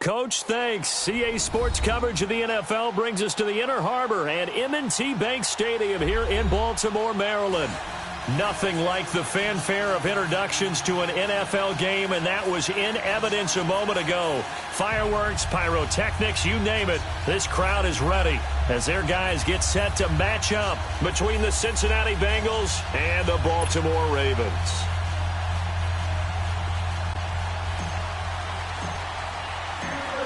Coach, thanks. CA Sports coverage of the NFL brings us to the Inner Harbor and M&T Bank Stadium here in Baltimore, Maryland. Nothing like the fanfare of introductions to an NFL game, and that was in evidence a moment ago. Fireworks, pyrotechnics, you name it. This crowd is ready as their guys get set to match up between the Cincinnati Bengals and the Baltimore Ravens.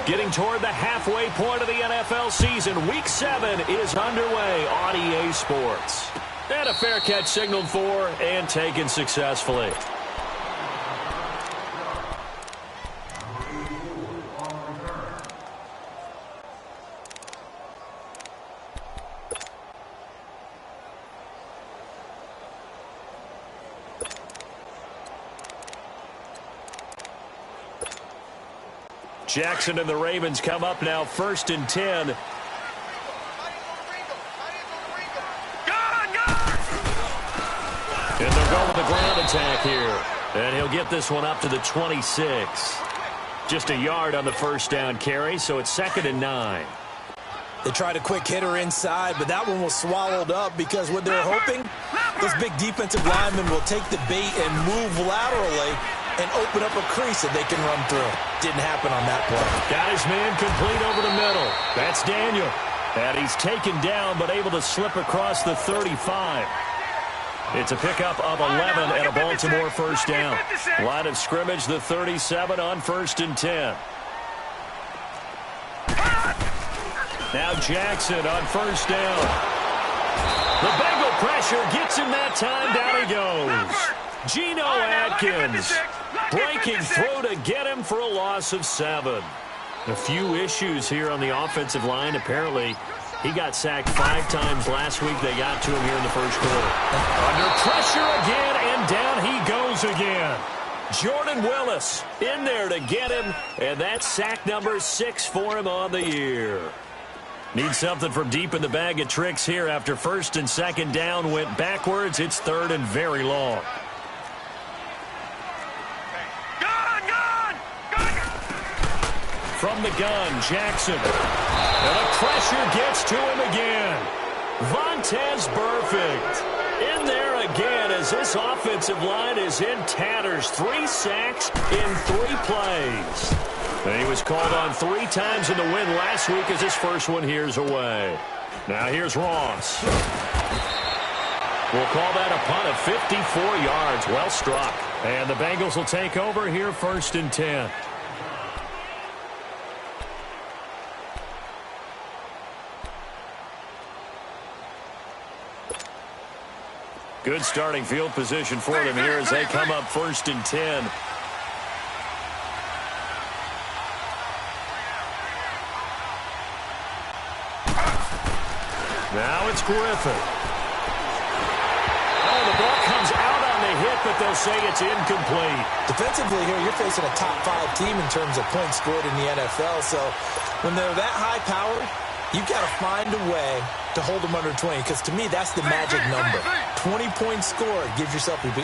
Getting toward the halfway point of the NFL season, Week 7 is underway on EA Sports. And a fair catch signaled for and taken successfully. Jackson and the Ravens come up now, 1st and 10. And they'll go with the ground attack here. And he'll get this one up to the 26. Just a yard on the first down carry, so it's 2nd and 9. They tried a quick hitter inside, but that one was swallowed up because what they're hoping, this big defensive lineman will take the bait and move laterally and open up a crease that they can run through. Didn't happen on that play. Got his man complete over the middle. That's Daniel. And he's taken down but able to slip across the 35. It's a pickup of 11 and a Baltimore first down. Line of scrimmage, the 37 on 1st and 10. Now Jackson on 1st down. The Bengal pressure gets him that time. Down he goes. Geno Atkins breaking through to get him for a loss of 7. A few issues here on the offensive line. Apparently, he got sacked 5 times last week. They got to him here in the first quarter. Under pressure again, and down he goes again. Jordan Willis in there to get him, and that's sack number 6 for him on the year. Need something from deep in the bag of tricks here after 1st and 2nd down went backwards. It's 3rd and very long. From the gun, Jackson. And the pressure gets to him again. Vontaze Burfict in there again as this offensive line is in tatters. 3 sacks in 3 plays. And he was called on 3 times in the win last week as his first one here's away. Now here's Ross. We'll call that a punt of 54 yards. Well struck. And the Bengals will take over here 1st and 10. Good starting field position for them here as they come up 1st and 10. Now it's Griffin. Oh, the ball comes out on the hit, but they'll say it's incomplete. Defensively here, you're facing a top 5 team in terms of points scored in the NFL. So when they're that high powered, you've got to find a way to hold them under 20, because to me, that's the magic number. 20 points scored, you give yourself your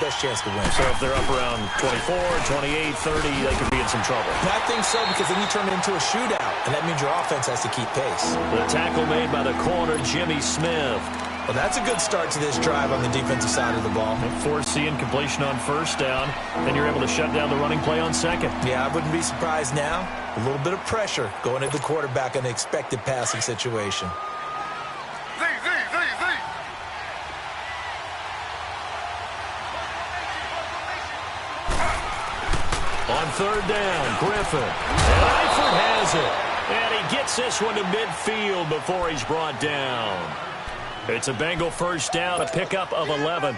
best chance to win. So if they're up around 24, 28, 30, they could be in some trouble. I think so, because then you turn it into a shootout, and that means your offense has to keep pace. The tackle made by the corner, Jimmy Smith. Well, that's a good start to this drive on the defensive side of the ball. Forcing completion on 1st down, and you're able to shut down the running play on 2nd. Yeah, I wouldn't be surprised now. A little bit of pressure going into the quarterback in an expected passing situation. On 3rd down, Griffin. And Eifert has it. And he gets this one to midfield before he's brought down. It's a Bengal first down, a pickup of 11.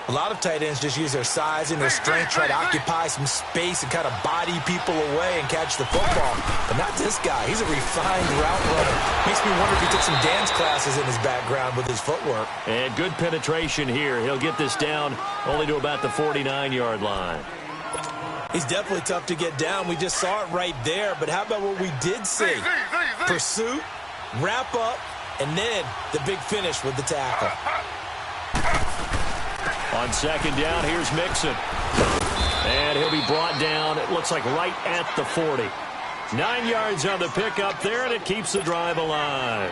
A lot of tight ends just use their size and their strength, try to occupy some space and kind of body people away and catch the football. But not this guy. He's a refined route runner. Makes me wonder if he took some dance classes in his background with his footwork. And good penetration here. He'll get this down only to about the 49-yard line. He's definitely tough to get down. We just saw it right there. But how about what we did see? Pursuit, wrap up, and then the big finish with the tackle. On 2nd down, here's Mixon. And he'll be brought down, it looks like right at the 40. 9 yards on the pickup there, and it keeps the drive alive.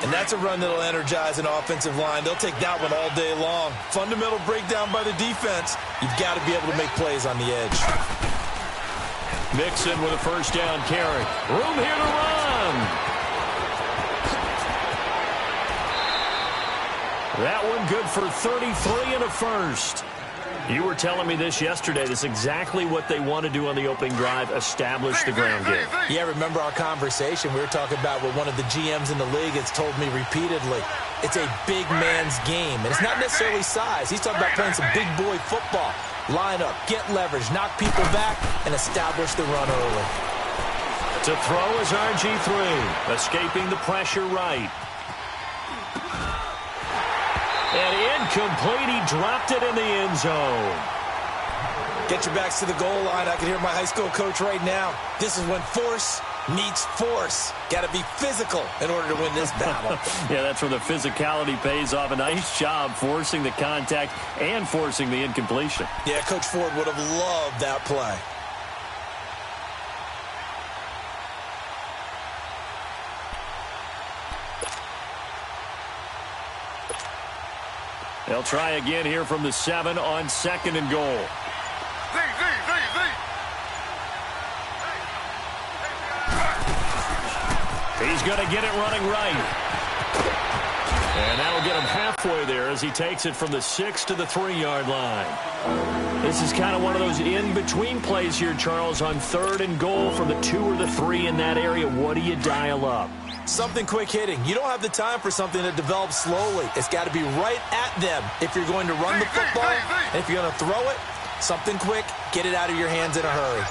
And that's a run that'll energize an offensive line. They'll take that one all day long. Fundamental breakdown by the defense. You've got to be able to make plays on the edge. Mixon with a first down carry. Room here to run. That one good for 33 and a first. You were telling me this yesterday. This is exactly what they want to do on the opening drive, establish the ground game. Yeah, remember our conversation? We were talking about what one of the GMs in the league has told me repeatedly. It's a big man's game, and it's not necessarily size. He's talking about playing some big boy football. Line up, get leverage, knock people back, and establish the run early. To throw is RG3, escaping the pressure right. And incomplete, he dropped it in the end zone. Get your backs to the goal line. I can hear my high school coach right now. This is when force meets force. Got to be physical in order to win this battle. Yeah, that's where the physicality pays off. A nice job forcing the contact and forcing the incompletion. Yeah, Coach Ford would have loved that play. They'll try again here from the 7 on 2nd and goal. He's going to get it running right. And that'll get him halfway there as he takes it from the 6 to the 3-yard line. This is kind of one of those in-between plays here, Charles, on 3rd and goal from the 2 or the 3 in that area. What do you dial up? Something quick hitting. You don't have the time for something that develops slowly. It's got to be right at them if you're going to run the football. And if you're going to throw it, something quick, get it out of your hands in a hurry.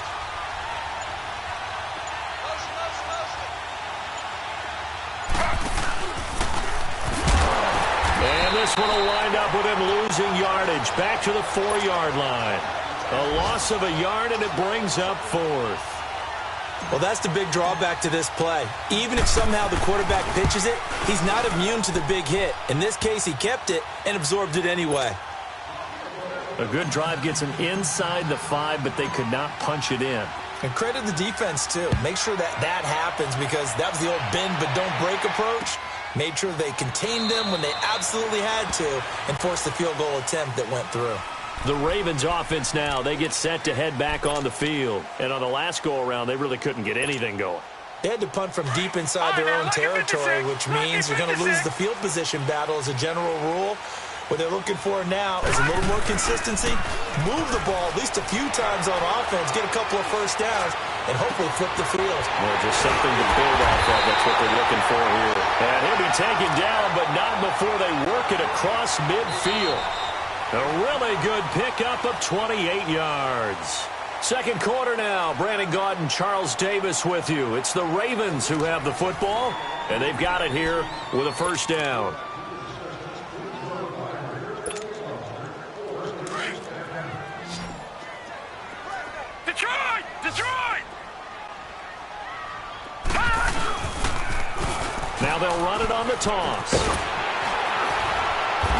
And this one will wind up with him losing yardage. Back to the 4-yard line. A loss of a yard, and it brings up 4th. Well, that's the big drawback to this play. Even if somehow the quarterback pitches it, he's not immune to the big hit. In this case, he kept it and absorbed it anyway. A good drive gets him inside the 5, but they could not punch it in. And credit the defense, too. Make sure that that happens because that was the old bend but don't break approach. Made sure they contained them when they absolutely had to and forced the field goal attempt that went through. The Ravens offense now, they get set to head back on the field. And on the last go-around, they really couldn't get anything going. They had to punt from deep inside their own territory, which means you're going to lose the field position battle as a general rule. What they're looking for now is a little more consistency, move the ball at least a few times on offense, get a couple of first downs, and hopefully flip the field. Well, just something to build off of. That's what they're looking for here. And he'll be taken down, but not before they work it across midfield. A really good pickup of 28 yards. Second quarter now. Brandon Gaudin and Charles Davis with you. It's the Ravens who have the football, and they've got it here with a first down. Detroit! Detroit! Now they'll run it on the toss.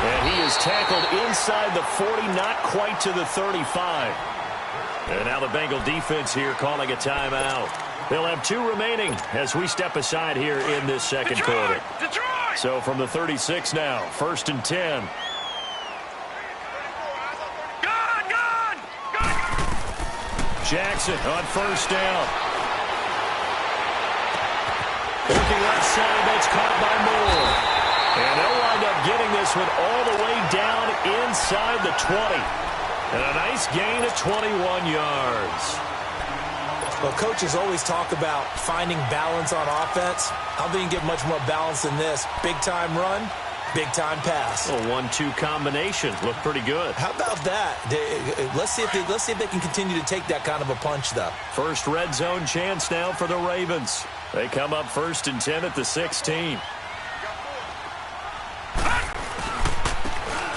And he is tackled inside the 40, not quite to the 35. And now the Bengal defense here calling a timeout. They'll have 2 remaining as we step aside here in this second quarter. Detroit! So from the 36 now, 1st and 10. Gone! Jackson on first down. Looking left side, that's caught by Moore. And they'll wind up getting this one all the way down inside the 20. And a nice gain of 21 yards. Well, coaches always talk about finding balance on offense. I don't think you can get much more balance than this. Big-time run, big-time pass. A 1-2 combination. Looked pretty good. How about that? Let's see if they can continue to take that kind of a punch, though. First red zone chance now for the Ravens. They come up 1st and 10 at the 16.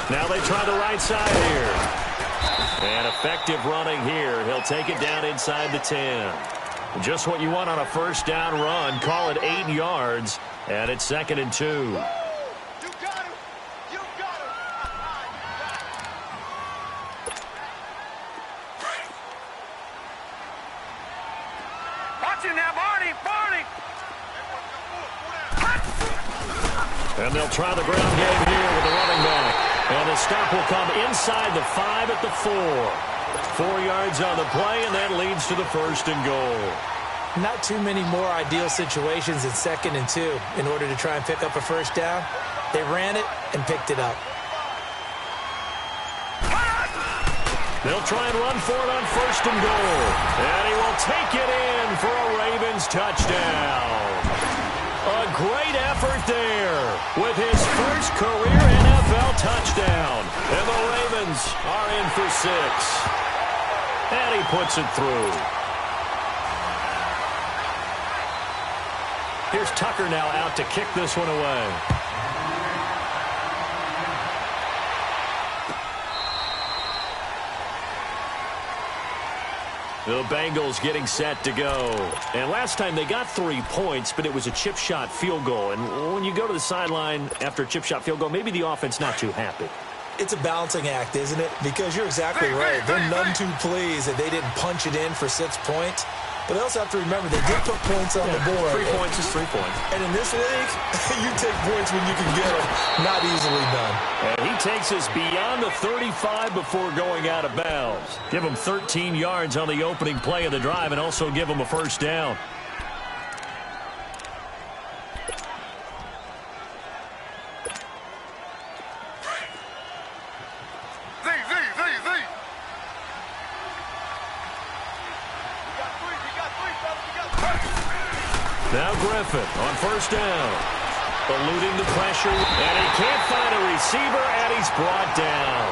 Now they try the right side here. And effective running here. He'll take it down inside the 10. Just what you want on a first down run. Call it 8 yards. And it's 2nd and 2. you now, Barney. And they'll try the ground game here with the running back. And the stop will come inside the 5 at the 4. 4 yards on the play, and that leads to the 1st and goal. Not too many more ideal situations in 2nd and 2 in order to try and pick up a 1st down. They ran it and picked it up. They'll try and run for it on 1st and goal. And he will take it in for a Ravens touchdown. A great effort there with his first career NFL touchdown. And the Ravens are in for 6. And he puts it through. Here's Tucker now out to kick this one away. The Bengals getting set to go. And last time they got 3 points, but it was a chip shot field goal. And when you go to the sideline after a chip shot field goal, maybe the offense not too happy. It's a balancing act, isn't it? Because you're exactly right. They're none too pleased that they didn't punch it in for 6 points. But they also have to remember they did put points on the board. 3 points is 3 points. And in this league, you take points when you can get them. Not easily done. And he takes us beyond the 35 before going out of bounds. Give him 13 yards on the opening play of the drive and also give him a 1st down. Now Griffin on 1st down. Eluding the pressure, and he can't find a receiver, and he's brought down.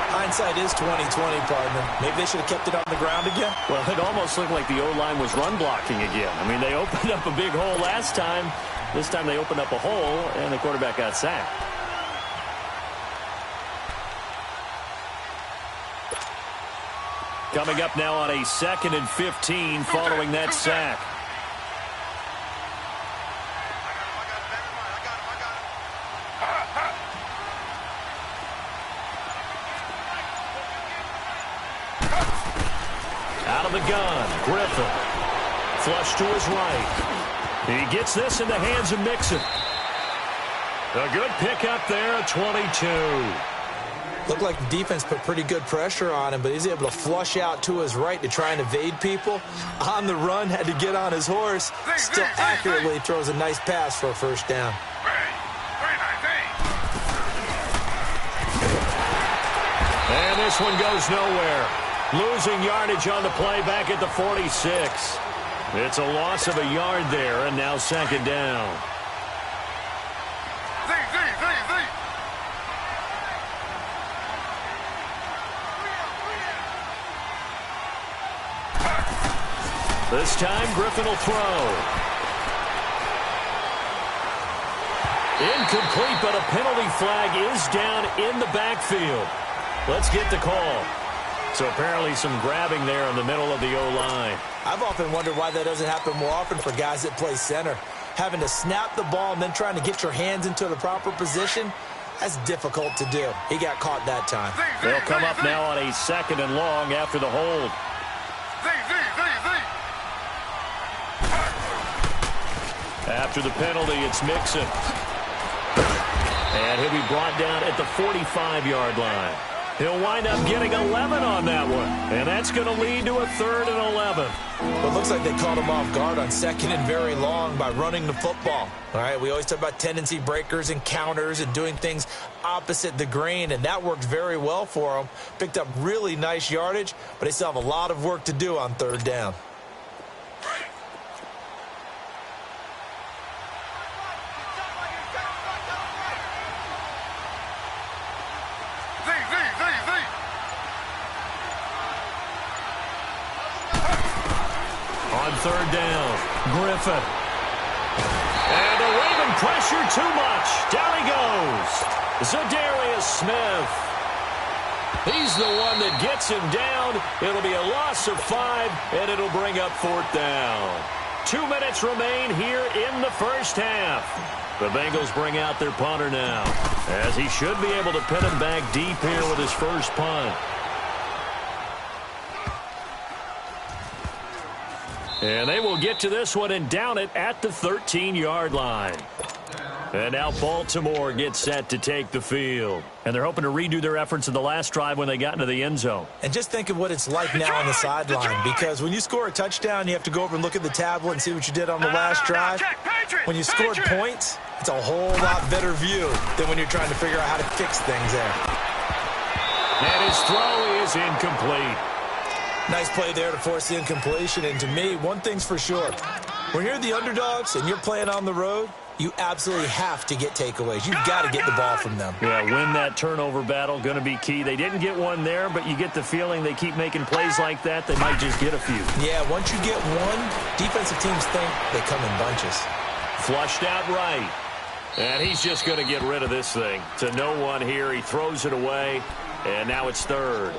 Hindsight is 20/20, partner. Maybe they should have kept it on the ground again. Well, it almost looked like the O-line was run blocking again. I mean, they opened up a big hole last time. This time they opened up a hole, and the quarterback got sacked. Coming up now on a 2nd and 15 following that sack. Out of the gun, Griffin. Flush to his right. He gets this in the hands of Mixon. A good pickup there at 22. Looked like the defense put pretty good pressure on him, but he's able to flush out to his right to try and evade people. On the run, had to get on his horse. Still accurately throws a nice pass for a 1st down. And this one goes nowhere. Losing yardage on the play back at the 46. It's a loss of a yard there, and now 2nd down. This time, Griffin will throw. Incomplete, but a penalty flag is down in the backfield. Let's get the call. So apparently some grabbing there in the middle of the O-line. I've often wondered why that doesn't happen more often for guys that play center. Having to snap the ball and then trying to get your hands into the proper position, that's difficult to do. He got caught that time. They'll come up now on a 2nd and long after the hold. After the penalty, it's Mixon. And he'll be brought down at the 45-yard line. He'll wind up getting 11 on that one. And that's going to lead to a 3rd and 11. Well, it looks like they caught him off guard on 2nd and very long by running the football. All right, we always talk about tendency breakers and counters and doing things opposite the grain, and that worked very well for them. Picked up really nice yardage, but they still have a lot of work to do on 3rd down. On 3rd down, Griffin. And the Raven pressure too much. Down he goes. Zadarius Smith. He's the one that gets him down. It'll be a loss of 5, and it'll bring up 4th down. 2 minutes remain here in the 1st half. The Bengals bring out their punter now, as he should be able to pin him back deep here with his first punt. And they will get to this one and down it at the 13-yard line. And now Baltimore gets set to take the field. And they're hoping to redo their efforts in the last drive when they got into the end zone. And just think of what it's like now on the sideline, because when you score a touchdown, you have to go over and look at the tablet and see what you did on the last drive. When you scored points, it's a whole lot better view than when you're trying to figure out how to fix things there. And his throw is incomplete. Nice play there to force the incompletion. And to me, one thing's for sure. When you're the underdogs and you're playing on the road, you absolutely have to get takeaways. You've got to get the ball from them. Yeah, win that turnover battle, going to be key. They didn't get one there, but you get the feeling they keep making plays like that, they might just get a few. Yeah, once you get one, defensive teams think they come in bunches. Flushed out right. And he's just going to get rid of this thing. To no one here, he throws it away, and now it's third.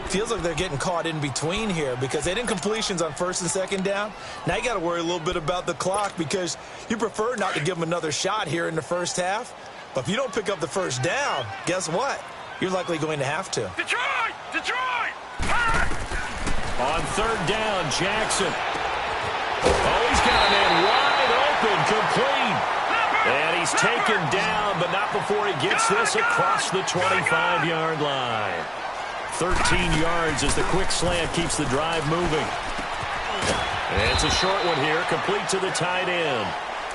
Feels like they're getting caught in between here because they didn't completions on first and second down. Now you got to worry a little bit about the clock because you prefer not to give them another shot here in the first half. But if you don't pick up the first down, guess what? You're likely going to have to. Detroit! Detroit! On third down, Jackson. Oh, he's got a man wide open, complete. And he's taken down, but not before he gets this across the 25-yard line. 13 yards as the quick slant keeps the drive moving. And it's a short one here, complete to the tight end.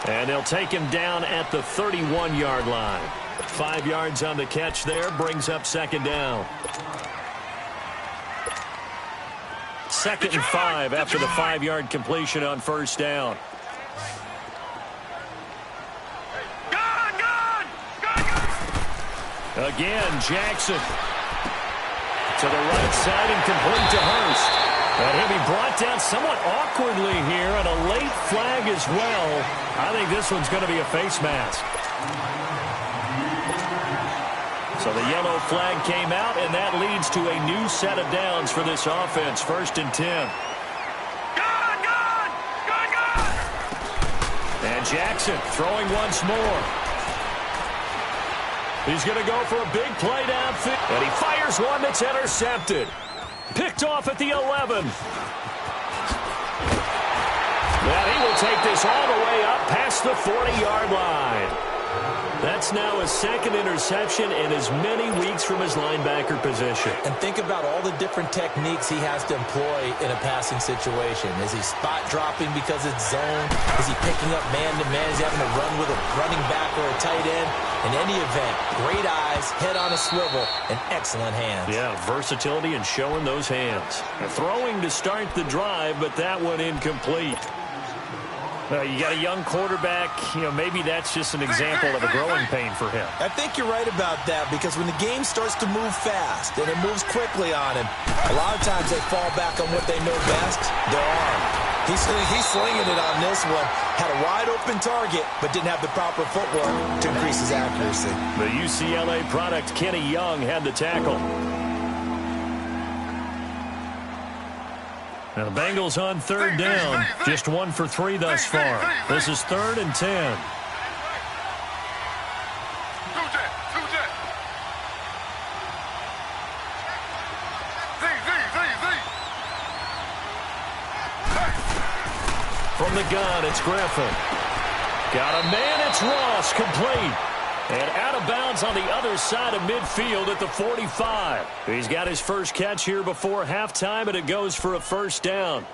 And they'll take him down at the 31-yard line. 5 yards on the catch there, brings up second down. Second and 5 after the 5-yard completion on first down. Again, Jackson. To the right side and complete to Hurst. And he'll be brought down somewhat awkwardly here, and a late flag as well. I think this one's going to be a face mask. So the yellow flag came out, and that leads to a new set of downs for this offense. First and 10. And Jackson throwing once more. He's going to go for a big play downfield. And he fires one that's intercepted. Picked off at the 11. And he will take this all the way up past the 40-yard line. That's now his second interception in as many weeks from his linebacker position. And think about all the different techniques he has to employ in a passing situation. Is he spot dropping because it's zone? Is he picking up man-to-man? Is he having to run with a running back or a tight end? In any event, great eyes, head on a swivel, and excellent hands. Yeah, versatility and showing those hands. Throwing to start the drive, but that one incomplete. You got a young quarterback, maybe that's just an example of a growing pain for him. I think you're right about that because when the game starts to move fast and it moves quickly on him, a lot of times they fall back on what they know best, their arm. He's slinging it on this one. Had a wide open target, but didn't have the proper footwork to increase his accuracy. The UCLA product, Kenny Young, had the tackle. Now the Bengals on third down. Just 1 for 3 thus far. This is 3rd and 10. From the gun, it's Griffin. Got a man, it's Ross, complete. And out of bounds on the other side of midfield at the 45. He's got his first catch here before halftime, and it goes for a first down.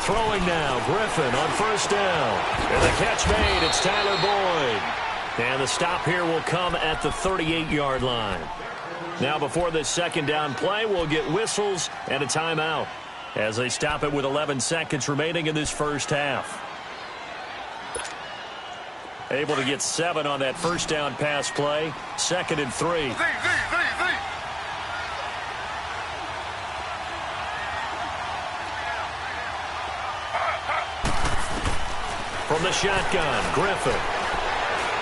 Throwing now, Griffin on first down. And the catch made, it's Tyler Boyd. And the stop here will come at the 38-yard line. Now before this second down play, we'll get whistles and a timeout as they stop it with 11 seconds remaining in this first half. Able to get 7 on that first down pass play. 2nd and 3. From the shotgun, Griffin.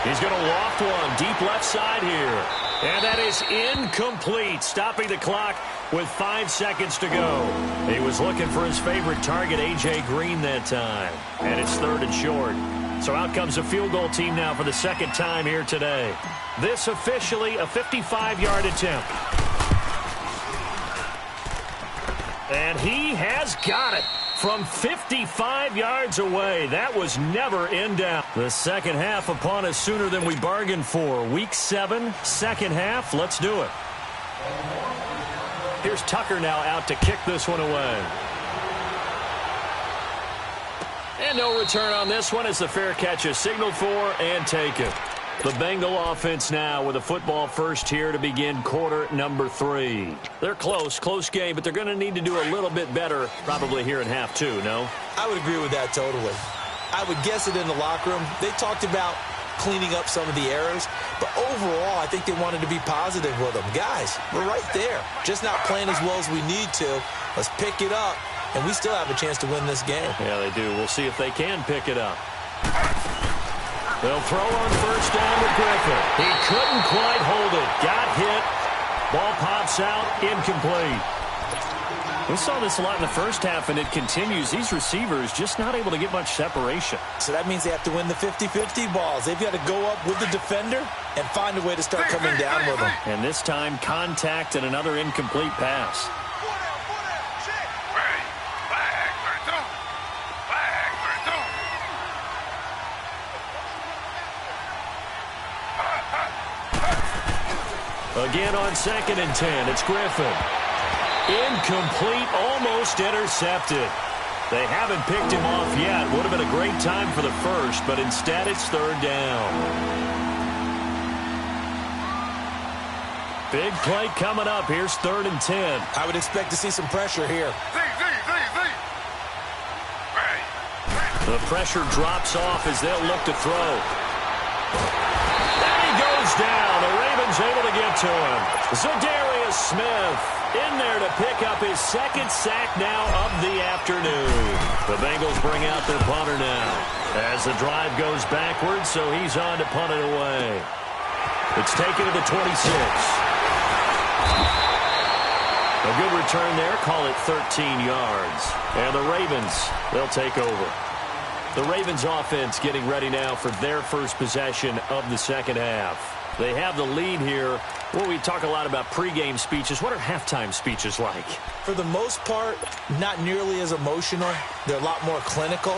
He's going to loft one deep left side here. And that is incomplete, stopping the clock with 5 seconds to go. He was looking for his favorite target, A.J. Green, that time. And it's 3rd and short. So out comes a field goal team now for the second time here today. This officially a 55-yard attempt. And he has got it from 55 yards away. That was never in doubt. The second half upon us sooner than we bargained for. Week 7, second half. Let's do it. Here's Tucker now out to kick this one away. And no return on this one as the fair catch is signaled for and taken. The Bengal offense now with a football first here to begin quarter number 3. They're close game, but they're going to need to do a little bit better probably here in half 2, no? I would agree with that totally. I would guess it in the locker room. They talked about cleaning up some of the errors, but overall I think they wanted to be positive with them. Guys, we're right there. Just not playing as well as we need to. Let's pick it up, and we still have a chance to win this game. Yeah, they do. We'll see if they can pick it up. They'll throw on first down with Griffin. He couldn't quite hold it. Got hit. Ball pops out. Incomplete. We saw this a lot in the first half, and it continues. These receivers just not able to get much separation. So that means they have to win the 50-50 balls. They've got to go up with the defender and find a way to start coming down with them. And this time, contact and another incomplete pass. Again on 2nd and 10, it's Griffin. Incomplete, almost intercepted. They haven't picked him off yet. Would have been a great time for the first, but instead it's 3rd down. Big play coming up. Here's 3rd and 10. I would expect to see some pressure here. The pressure drops off as they'll look to throw. There he goes down. The Ravens able to get to him. Zadarius Smith in there to pick up his 2nd sack now of the afternoon. The Bengals bring out their punter now as the drive goes backwards, so he's on to punt it away. It's taken to the 26. A good return there. Call it 13 yards. And the Ravens, they'll take over. The Ravens offense getting ready now for their first possession of the second half. They have the lead here. Well, we talk a lot about pregame speeches. What are halftime speeches like? For the most part, not nearly as emotional. They're a lot more clinical.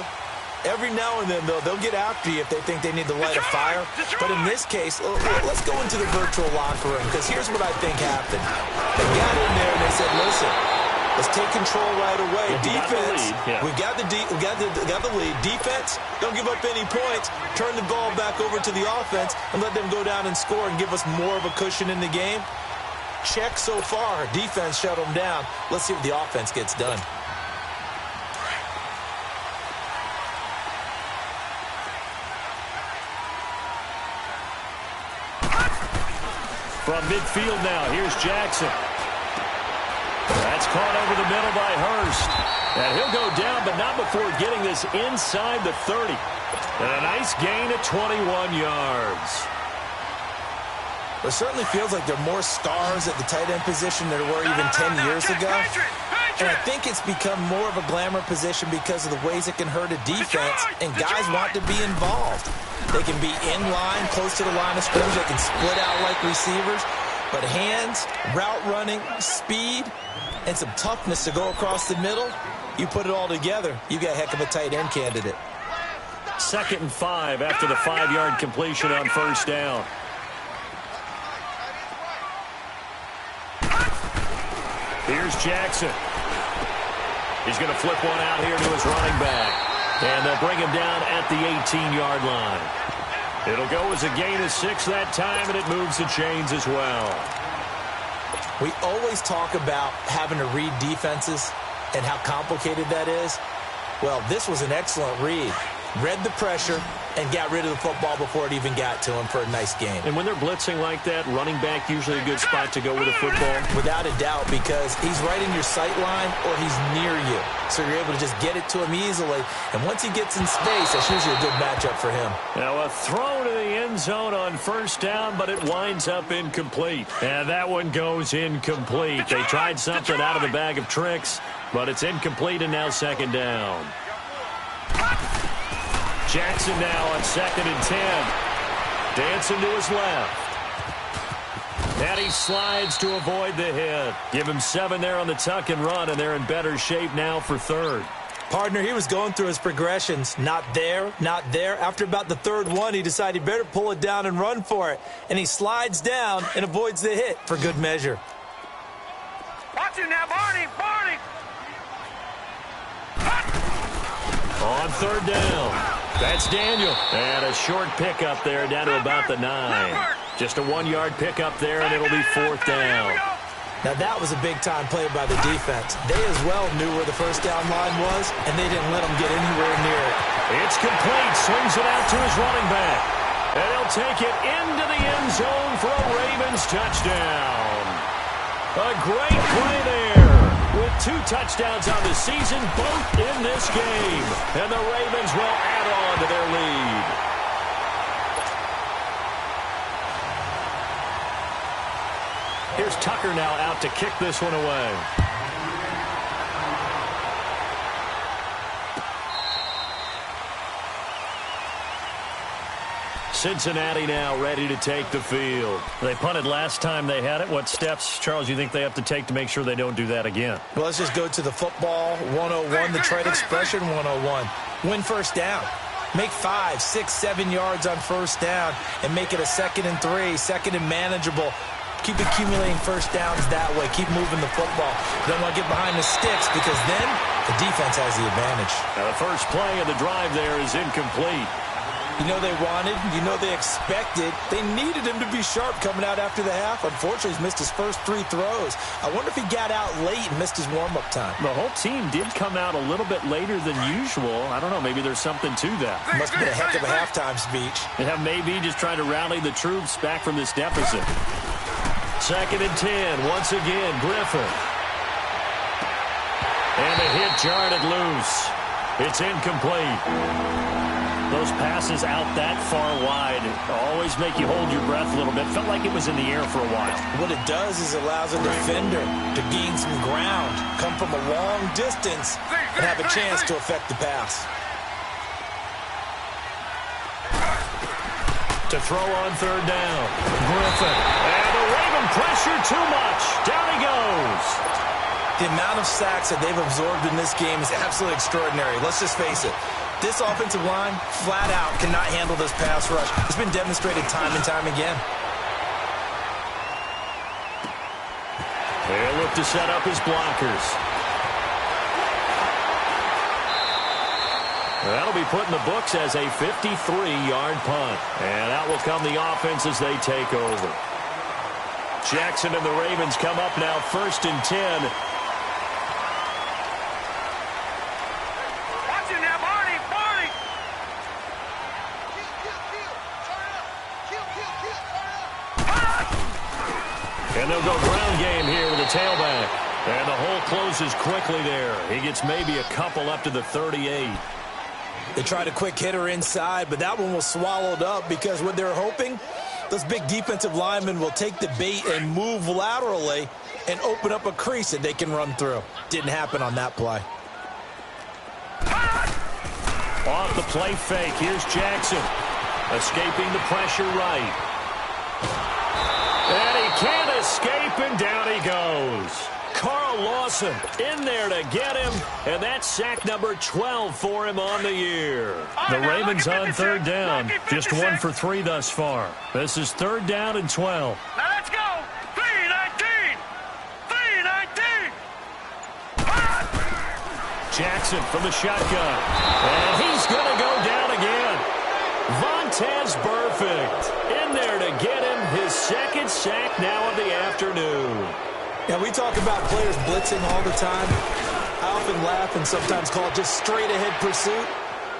Every now and then, though, they'll get after you if they think they need to light a fire. But in this case, let's go into the virtual locker room, because here's what I think happened. They got in there and they said, listen, let's take control right away. Defense, we got the lead. Defense, don't give up any points. Turn the ball back over to the offense and let them go down and score and give us more of a cushion in the game. Check so far. Defense shut them down. Let's see what the offense gets done. From midfield now, here's Jackson. That's caught over the middle by Hurst. And he'll go down, but not before getting this inside the 30. And a nice gain at 21 yards. It certainly feels like there are more stars at the tight end position than there were even 10 years ago. And I think it's become more of a glamour position because of the ways it can hurt a defense, and guys want to be involved. They can be in line, close to the line of scrimmage. They can split out like receivers. But hands, route running, speed, and some toughness to go across the middle, you put it all together, you got a heck of a tight end candidate. 2nd and 5 after the 5-yard completion on first down. Here's Jackson. He's going to flip one out here to his running back. And they'll bring him down at the 18-yard line. It'll go as a gain of 6 that time, and it moves the chains as well. We always talk about having to read defenses and how complicated that is. Well, this was an excellent read. read the pressure, and got rid of the football before it even got to him for a nice game. And when they're blitzing like that, running back usually a good spot to go with a football? Without a doubt, because he's right in your sight line or he's near you. So you're able to just get it to him easily. And once he gets in space, that's usually a good matchup for him. Now a throw to the end zone on first down, but it winds up incomplete. And that one goes incomplete. They tried something out of the bag of tricks, but it's incomplete and now second down. Jackson now on 2nd and 10. Dancing to his left. And he slides to avoid the hit. Give him 7 there on the tuck and run, and they're in better shape now for third. Partner, he was going through his progressions. Not there, not there. After about the third one, he decided he better pull it down and run for it. And he slides down and avoids the hit for good measure. Watch it now, Barney! Barney! On third down. That's Daniel. And a short pickup there down to about the 9. Just a 1-yard pickup there, and it'll be 4th down. Now, that was a big-time play by the defense. They as well knew where the first down line was, and they didn't let them get anywhere near it. It's complete. Swings it out to his running back. And he'll take it into the end zone for a Ravens touchdown. A great play there. With 2 touchdowns on the season, both in this game. And the Ravens will add on to their lead. Here's Tucker now out to kick this one away. Cincinnati now ready to take the field. They punted last time they had it. What steps, Charles, you think they have to take to make sure they don't do that again? Well, let's just go to the football 101, the trade expression 101. Win first down. Make 5, 6, 7 yards on first down and make it a 2nd and 3, 2nd and manageable. Keep accumulating first downs that way. Keep moving the football. You don't want to get behind the sticks because then the defense has the advantage. Now the first play of the drive there is incomplete. You know they wanted, you know they expected. They needed him to be sharp coming out after the half. Unfortunately, he's missed his first 3 throws. I wonder if he got out late and missed his warm-up time. The whole team did come out a little bit later than usual. I don't know, maybe there's something to that. Must have been a heck of a halftime speech. Yeah, maybe just trying to rally the troops back from this deficit. 2nd and 10, once again, Griffin. And the hit jarred it loose. It's incomplete. Those passes out that far wide always make you hold your breath a little bit. Felt like it was in the air for a while. What it does is it allows a defender to gain some ground, come from a long distance, and have a chance to affect the pass. To throw on third down, Griffin. And the Raven pressure too much. Down he goes. The amount of sacks that they've absorbed in this game is absolutely extraordinary. Let's just face it. This offensive line, flat out, cannot handle this pass rush. It's been demonstrated time and time again. They'll look to set up his blockers. That'll be put in the books as a 53-yard punt. And out will come the offense as they take over. Jackson and the Ravens come up now 1st and 10. And they'll go ground game here with a tailback. And the hole closes quickly there. He gets maybe a couple up to the 38. They tried a quick hitter inside, but that one was swallowed up because what they're hoping, those big defensive linemen will take the bait and move laterally and open up a crease that they can run through. Didn't happen on that play. Off the play fake, here's Jackson. Escaping the pressure right. And he can't escape, and down he goes. Carl Lawson in there to get him, and that's sack number 12 for him on the year. The Ravens on third down, just 1 for 3 thus far. This is 3rd down and 12. Now let's go. 3-19. 3-19. Jackson from the shotgun, and he's going to go down again. Vontaze Burfict in there to get him his 2nd sack now of the afternoon. Now, we talk about players blitzing all the time. I often laugh and sometimes call it just straight-ahead pursuit.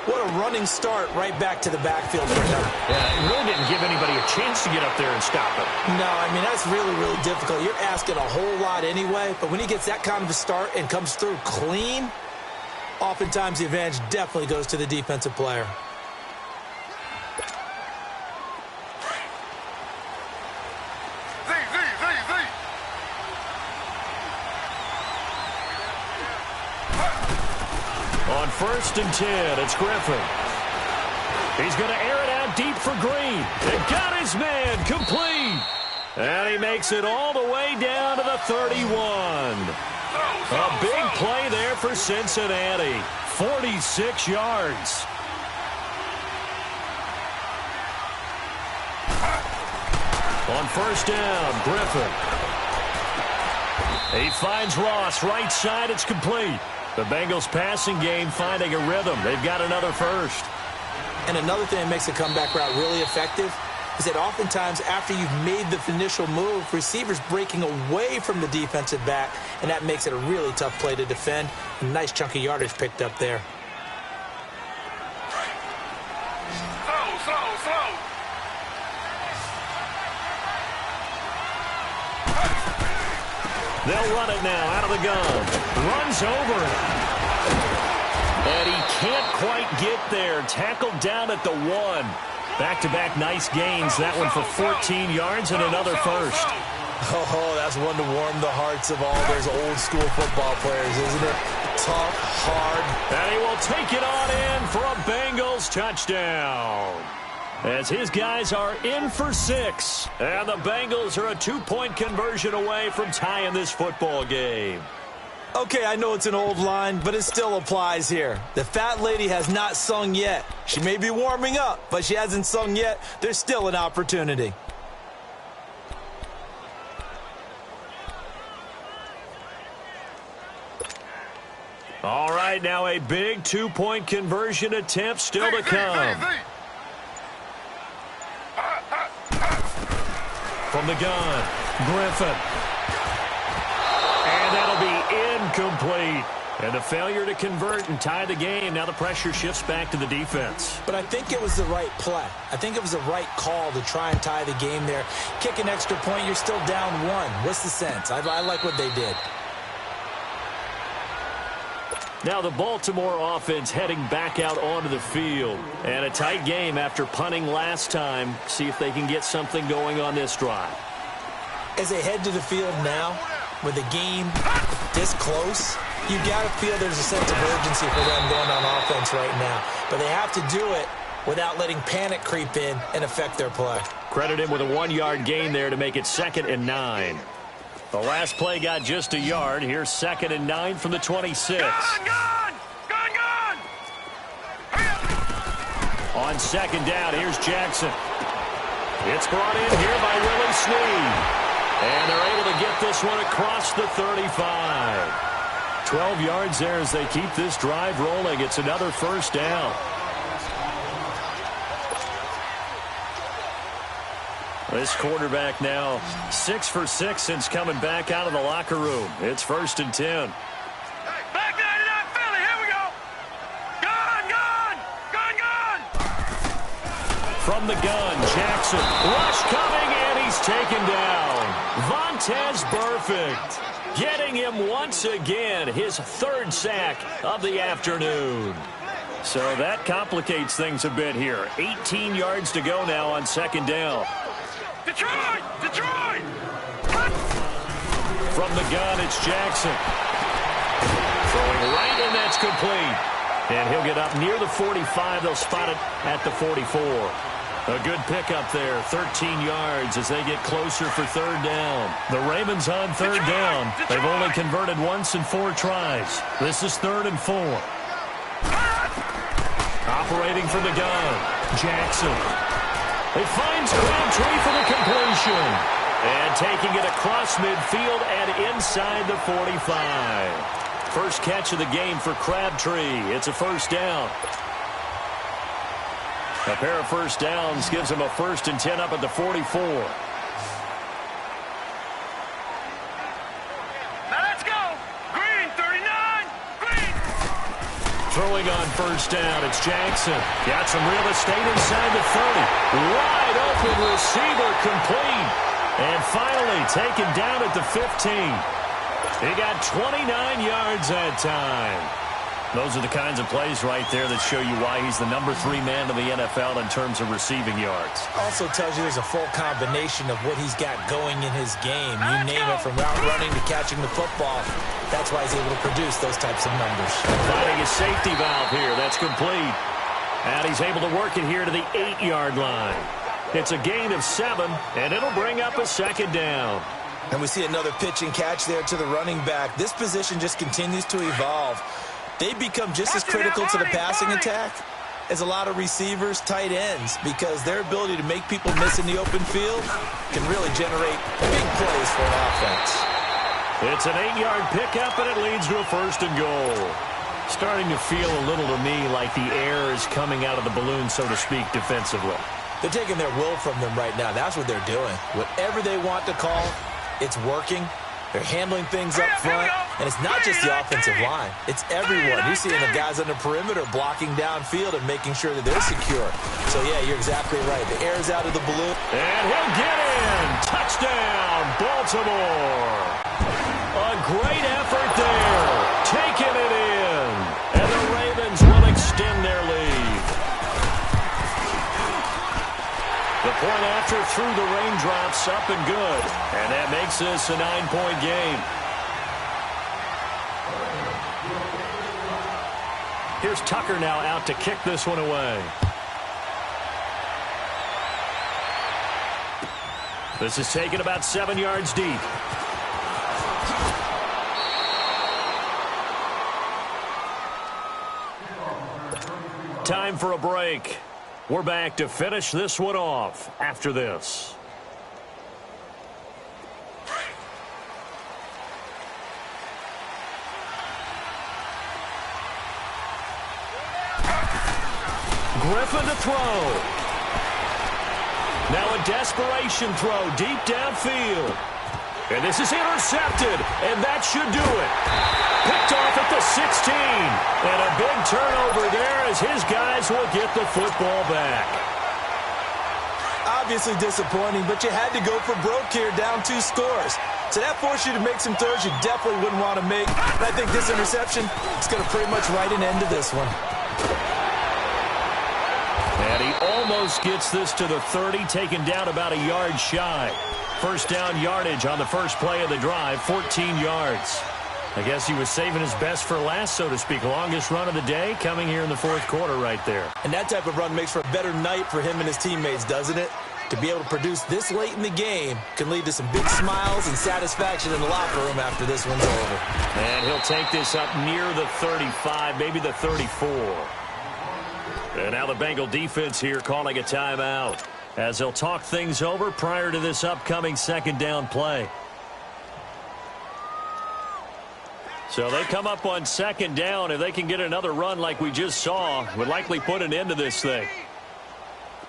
What a running start right back to the backfield for him. Yeah, it really didn't give anybody a chance to get up there and stop him. No, I mean, that's really, really difficult. You're asking a whole lot anyway, but when he gets that kind of a start and comes through clean, oftentimes the advantage definitely goes to the defensive player. On 1st and 10, it's Griffin. He's going to air it out deep for Green. It got his man complete. And he makes it all the way down to the 31. A big play there for Cincinnati. 46 yards. On 1st down, Griffin. He finds Ross right side. It's complete. The Bengals passing game finding a rhythm. They've got another first. And another thing that makes the comeback route really effective is that oftentimes after you've made the initial move, receivers breaking away from the defensive back, and that makes it a really tough play to defend. A nice chunk of yardage picked up there. Slow. They'll run it now out of the gun. Runs over it. And he can't quite get there. Tackled down at the 1. Back-to-back nice gains. That one for 14 yards and another first. Oh, that's one to warm the hearts of all those old-school football players, isn't it? Tough, hard. And he will take it on in for a Bengals touchdown. As his guys are in for 6. And the Bengals are a 2-point conversion away from tying this football game. Okay, I know it's an old line, but it still applies here. The fat lady has not sung yet. She may be warming up, but she hasn't sung yet. There's still an opportunity. All right, now a big 2-point conversion attempt still to come. From the gun, Griffin. And that'll be incomplete. And a failure to convert and tie the game. Now the pressure shifts back to the defense. But I think it was the right play. I think it was the right call to try and tie the game there. Kick an extra point, you're still down 1. What's the sense? I like what they did. Now the Baltimore offense heading back out onto the field. And a tight game after punting last time. See if they can get something going on this drive. As they head to the field now, with the game this close, you got to feel there's a sense of urgency for them going on offense right now. But they have to do it without letting panic creep in and affect their play. Credit him with a 1-yard gain there to make it 2nd and 9. The last play got just a yard. Here's 2nd and 9 from the 26. Gone! On 2nd down, here's Jackson. It's brought in here by Willie Snead. And they're able to get this one across the 35. 12 yards there as they keep this drive rolling. It's another first down. This quarterback now 6 for 6 since coming back out of the locker room. It's 1st and 10. Back 99 Philly, here we go. Gone. From the gun, Jackson. Rush coming, and he's taken down. Vontaze Burfict getting him once again, his 3rd sack of the afternoon. So that complicates things a bit here. 18 yards to go now on 2nd down. Detroit! From the gun, it's Jackson. Throwing right, and that's complete. And he'll get up near the 45. They'll spot it at the 44. A good pickup there, 13 yards as they get closer for 3rd down. The Ravens on 3rd down. They've only converted once in 4 tries. This is 3rd and 4. Operating from the gun, Jackson. He finds Crabtree for the completion. And taking it across midfield and inside the 45. First catch of the game for Crabtree. It's a first down. A pair of first downs gives him a 1st and 10 up at the 44. Now let's go. Green, 39. Green. Throwing on first down, it's Jackson. Got some real estate inside the 30. Wide open receiver complete. And finally taken down at the 15. He got 29 yards that time. Those are the kinds of plays right there that show you why he's the number 3 man in the NFL in terms of receiving yards. Also tells you there's a full combination of what he's got going in his game. You name it, from route running to catching the football. That's why he's able to produce those types of numbers. Finding a safety valve here. That's complete. And he's able to work it here to the 8-yard line. It's a gain of 7, and it'll bring up a second down. And we see another pitch and catch there to the running back. This position just continues to evolve. They become just as critical to the passing attack as a lot of receivers, tight ends, because their ability to make people miss in the open field can really generate big plays for an offense. It's an 8-yard pickup, and it leads to a 1st and goal. Starting to feel a little to me like the air is coming out of the balloon, so to speak, defensively. They're taking their will from them right now. That's what they're doing. Whatever they want to call, it's working. They're handling things up front, and it's not just the offensive line. It's everyone. You're seeing the guys on the perimeter blocking downfield and making sure that they're secure. So, yeah, you're exactly right. The air's out of the balloon. And he'll get in. Touchdown, Baltimore. A great effort there. Taking it in. And the Ravens will extend their lead. The point after through the raindrops, up and good. And that makes this a 9-point game. Here's Tucker now out to kick this one away. This is taken about 7 yards deep. Time for a break. We're back to finish this one off after this. Griffin to throw. Now a desperation throw deep downfield. And this is intercepted, and that should do it. Picked off at the 16. And a big turnover there as his guys will get the football back. Obviously disappointing, but you had to go for broke here, down 2 scores. So that forced you to make some throws you definitely wouldn't want to make. And I think this interception is going to pretty much write an end to this one. And he almost gets this to the 30, taken down about a yard shy. First down yardage on the first play of the drive, 14 yards. I guess he was saving his best for last, so to speak. Longest run of the day coming here in the 4th quarter right there. And that type of run makes for a better night for him and his teammates, doesn't it? To be able to produce this late in the game can lead to some big smiles and satisfaction in the locker room after this one's over. And he'll take this up near the 35, maybe the 34. And now the Bengal defense here calling a timeout as they'll talk things over prior to this upcoming 2nd down play. So they come up on 2nd down. If they can get another run like we just saw, would likely put an end to this thing.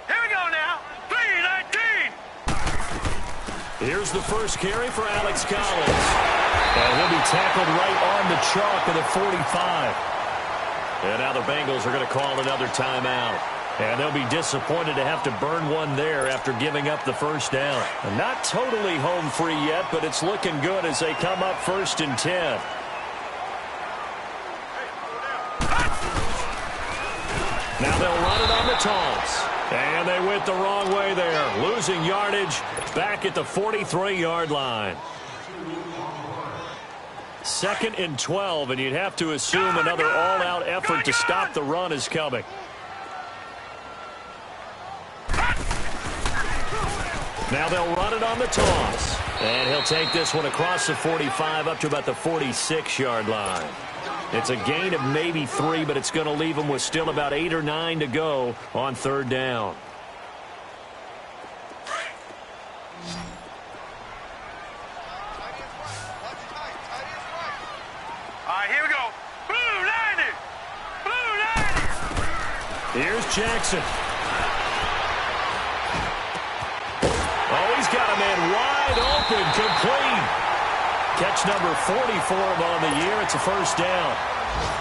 Here we go now. 3-19. Here's the first carry for Alex Collins. And he'll be tackled right on the chalk of the 45. And now the Bengals are going to call another timeout. And they'll be disappointed to have to burn one there after giving up the first down. And not totally home free yet, but it's looking good as they come up 1st and 10. Now they'll run it on the toss. And they went the wrong way there. Losing yardage back at the 43-yard line. 2nd and 12, and you'd have to assume another all-out effort to stop the run is coming. Now they'll run it on the toss. And he'll take this one across the 45 up to about the 46-yard line. It's a gain of maybe 3, but it's going to leave him with still about 8 or 9 to go on 3rd down. All right, here we go. Blue 90. Blue 90. Here's Jackson. Oh, he's got a man wide open, complete. Catch number 40 for him on the year. It's a first down.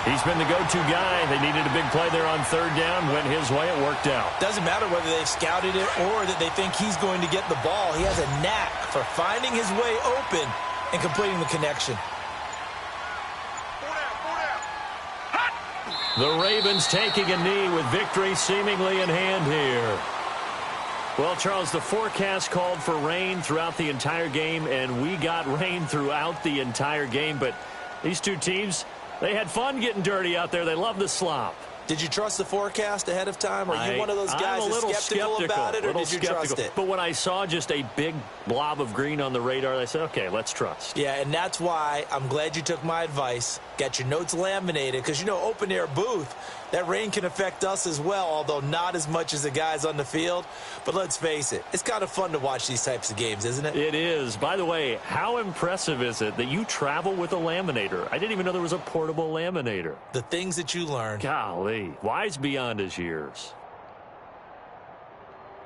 He's been the go-to guy. They needed a big play there on third down. Went his way. It worked out. Doesn't matter whether they've scouted it or that they think he's going to get the ball. He has a knack for finding his way open and completing the connection. The Ravens taking a knee with victory seemingly in hand here. Well, Charles, the forecast called for rain throughout the entire game, and we got rain throughout the entire game. But these two teams, they had fun getting dirty out there. They love the slop. Did you trust the forecast ahead of time? Are you one of those guys that's skeptical about it, or did you trust it? But when I saw just a big blob of green on the radar, I said, okay, let's trust. Yeah, and that's why I'm glad you took my advice. Got your notes laminated, because, you know, open-air booth, that rain can affect us as well, although not as much as the guys on the field. But let's face it, it's kind of fun to watch these types of games, isn't it? It is. By the way, how impressive is it that you travel with a laminator? I didn't even know there was a portable laminator. The things that you learn. Golly, wise beyond his years.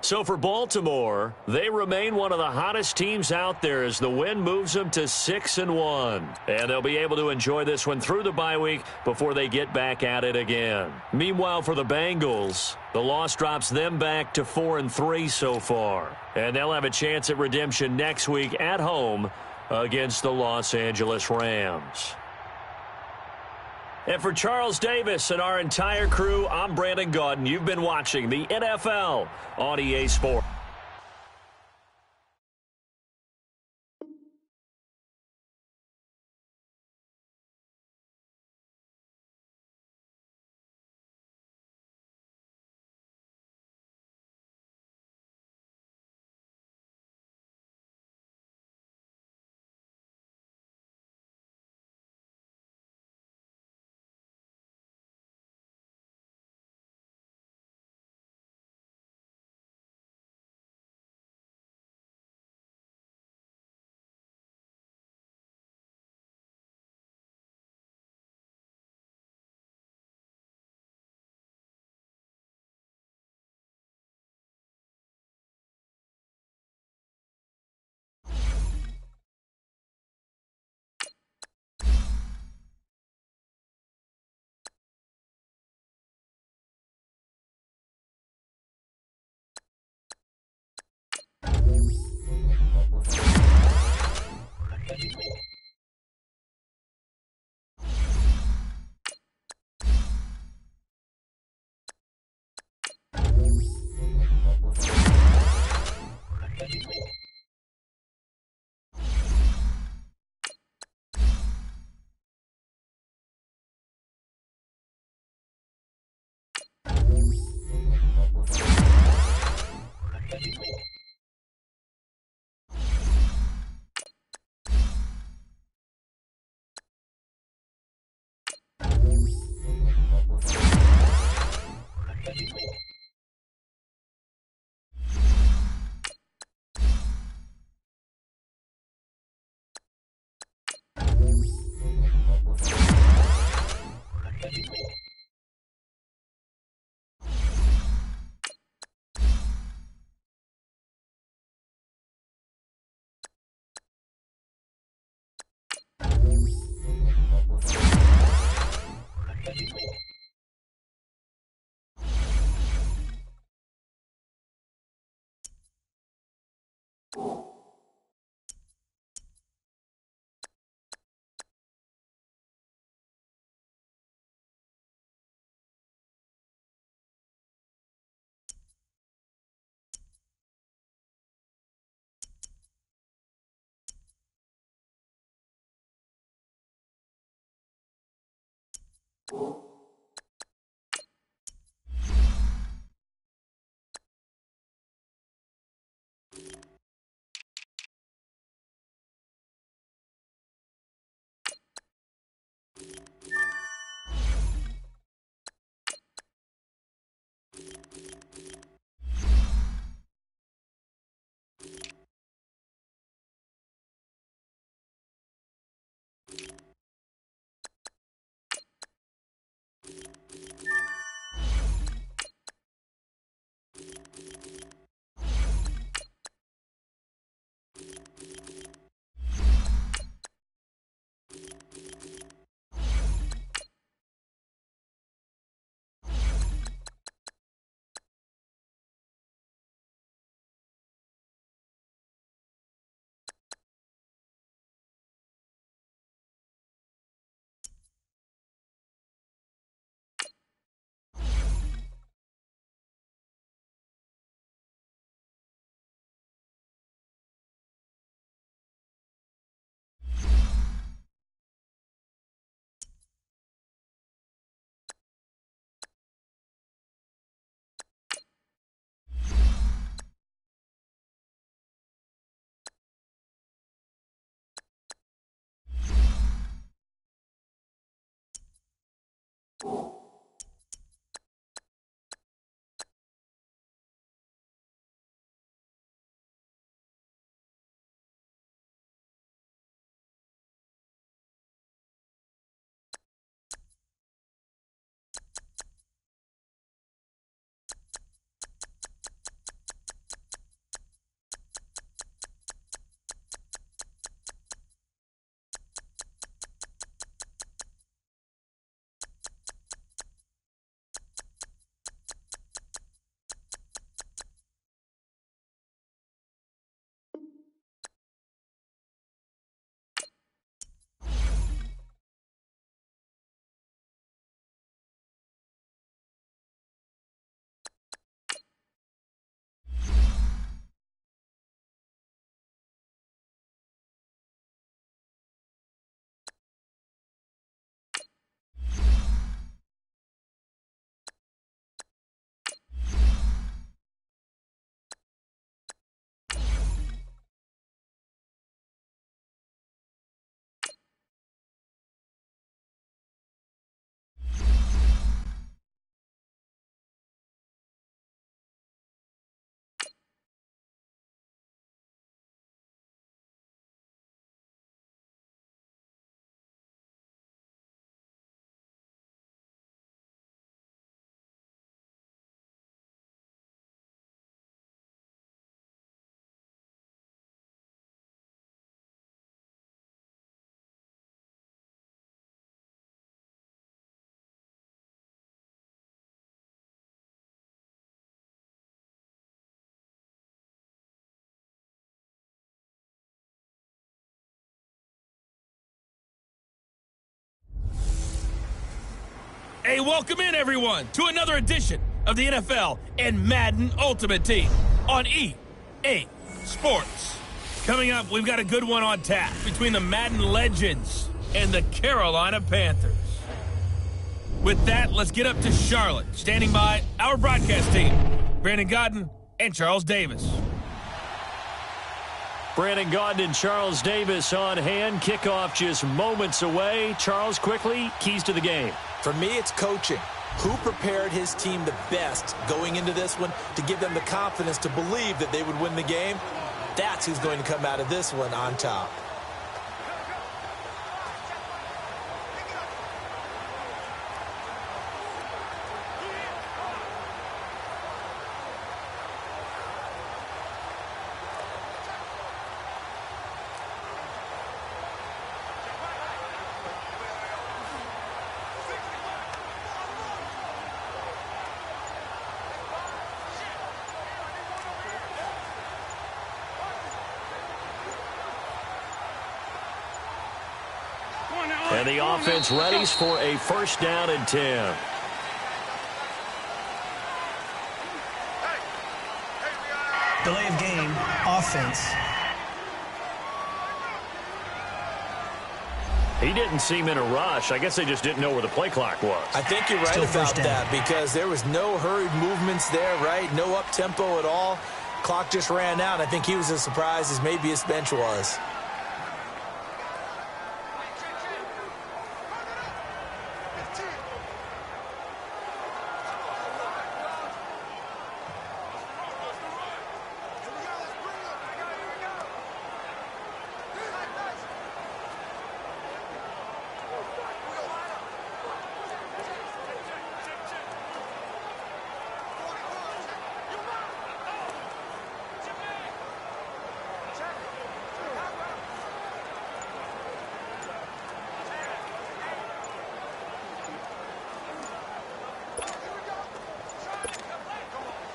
So for Baltimore, they remain one of the hottest teams out there as the win moves them to 6-1. And they'll be able to enjoy this one through the bye week before they get back at it again. Meanwhile, for the Bengals, the loss drops them back to 4-3 so far. And they'll have a chance at redemption next week at home against the Los Angeles Rams. And for Charles Davis and our entire crew, I'm Brandon Gaudin. You've been watching the NFL on EA Sports. Hey, welcome in, everyone, to another edition of the NFL and Madden Ultimate Team on EA Sports. Coming up, we've got a good one on tap between the Madden Legends and the Carolina Panthers. With that, let's get up to Charlotte. Standing by, our broadcast team, Brandon Godden and Charles Davis. Brandon Gaudin and Charles Davis on hand. Kickoff just moments away. Charles, quickly, keys to the game. For me, it's coaching. Who prepared his team the best going into this one to give them the confidence to believe that they would win the game? That's who's going to come out of this one on top. And the offense readies for a first down and 10. Delay of game, offense. He didn't seem in a rush. I guess they just didn't know where the play clock was. I think you're right about that because there was no hurried movements there, right? No up-tempo at all. Clock just ran out. I think he was as surprised as maybe his bench was.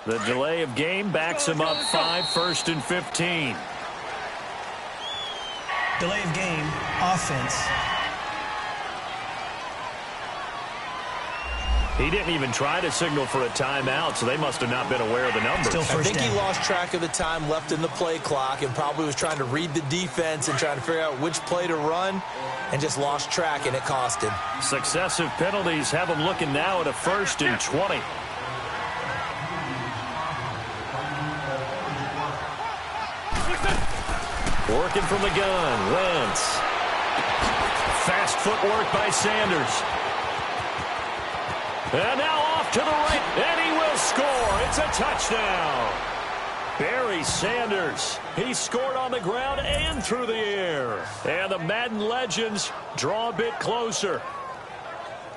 The delay of game backs him up 5, 1st and 15. Delay of game, offense. He didn't even try to signal for a timeout, so they must have not been aware of the numbers. Still I think down. he lost track of the time left in the play clock and probably was trying to read the defense and trying to figure out which play to run and just lost track, and it cost him. Successive penalties have him looking now at a 1st and 20. Working from the gun, Wentz. Fast footwork by Sanders. And now off to the right, and he will score. It's a touchdown. Barry Sanders, he scored on the ground and through the air. And the Madden legends draw a bit closer.